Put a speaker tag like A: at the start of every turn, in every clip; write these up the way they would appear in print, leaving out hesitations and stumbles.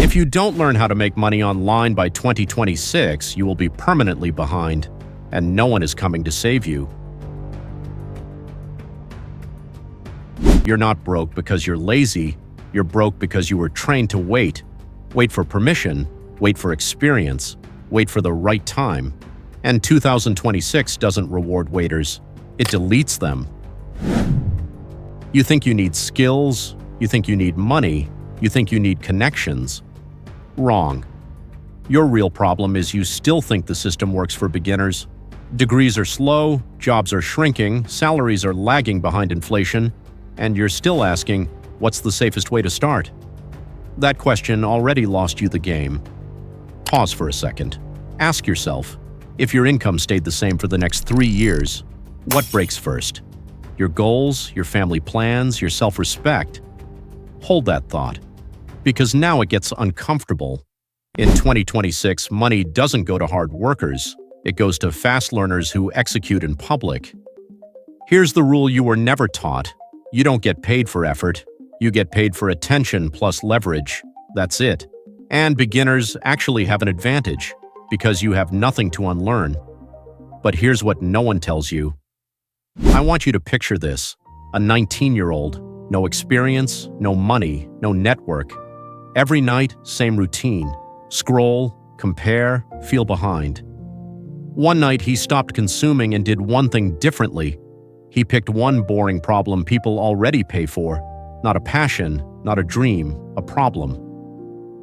A: If you don't learn how to make money online by 2026, you will be permanently behind, and no one is coming to save you. You're not broke because you're lazy. You're broke because you were trained to wait. Wait for permission, wait for experience, wait for the right time. And 2026 doesn't reward waiters. It deletes them. You think you need skills, you think you need money, you think you need connections. Wrong. Your real problem is you still think the system works for beginners. Degrees are slow, jobs are shrinking, salaries are lagging behind inflation, and you're still asking, what's the safest way to start? That question already lost you the game. Pause for a second. Ask yourself, if your income stayed the same for the next 3 years, what breaks first? Your goals, your family plans, your self-respect? Hold that thought, because now it gets uncomfortable. In 2026, money doesn't go to hard workers. It goes to fast learners who execute in public. Here's the rule you were never taught. You don't get paid for effort. You get paid for attention plus leverage. That's it. And beginners actually have an advantage, because you have nothing to unlearn. But here's what no one tells you. I want you to picture this. A 19-year-old, no experience, no money, no network. Every night, same routine. Scroll, compare, feel behind. One night, he stopped consuming and did one thing differently. He picked one boring problem people already pay for. Not a passion, not a dream, a problem.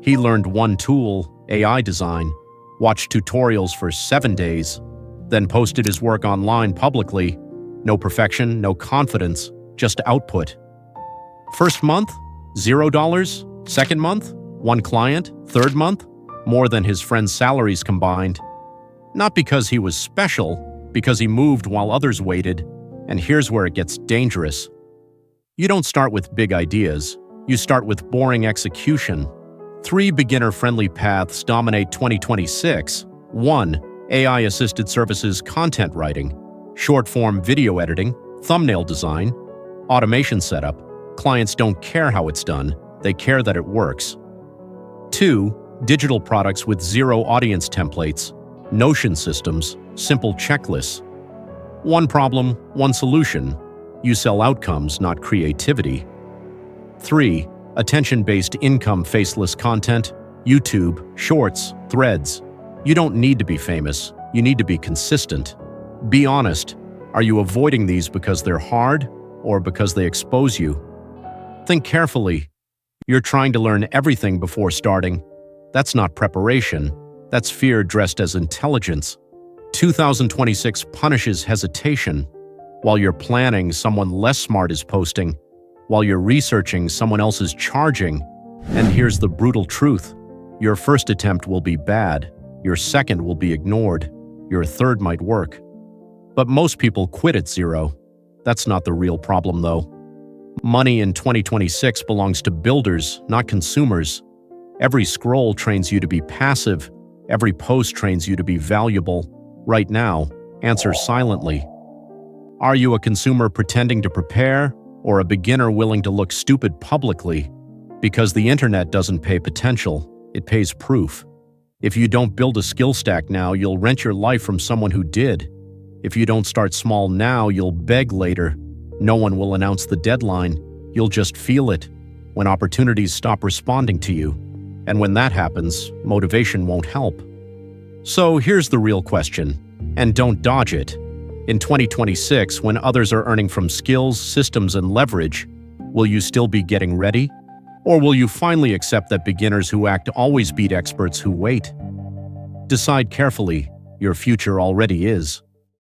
A: He learned one tool, AI design, watched tutorials for 7 days, then posted his work online publicly. No perfection, no confidence, just output. First month, $0. Second month, 1 client. Third month, more than his friends' salaries combined. Not because he was special, because he moved while others waited. And here's where it gets dangerous. You don't start with big ideas. You start with boring execution. 3 beginner-friendly paths dominate 2026. 1. AI-assisted services content writing, short-form video editing, thumbnail design, automation setup. Clients don't care how it's done. They care that it works. 2. Digital products with zero audience templates, Notion systems, simple checklists. One problem, one solution. You sell outcomes, not creativity. 3. Attention-based income faceless content, YouTube, Shorts, Threads. You don't need to be famous. You need to be consistent. Be honest. Are you avoiding these because they're hard or because they expose you? Think carefully. You're trying to learn everything before starting. That's not preparation. That's fear dressed as intelligence. 2026 punishes hesitation. While you're planning, someone less smart is posting. While you're researching, someone else is charging. And here's the brutal truth. Your first attempt will be bad. Your second will be ignored. Your third might work. But most people quit at 0. That's not the real problem, though. Money in 2026 belongs to builders, not consumers. Every scroll trains you to be passive. Every post trains you to be valuable. Right now, answer silently. Are you a consumer pretending to prepare, or a beginner willing to look stupid publicly? Because the internet doesn't pay potential, it pays proof. If you don't build a skill stack now, you'll rent your life from someone who did. If you don't start small now, you'll beg later. No one will announce the deadline. You'll just feel it when opportunities stop responding to you. And when that happens, motivation won't help. So here's the real question, and don't dodge it. In 2026, when others are earning from skills, systems, and leverage, will you still be getting ready? Or will you finally accept that beginners who act always beat experts who wait? Decide carefully. Your future already is.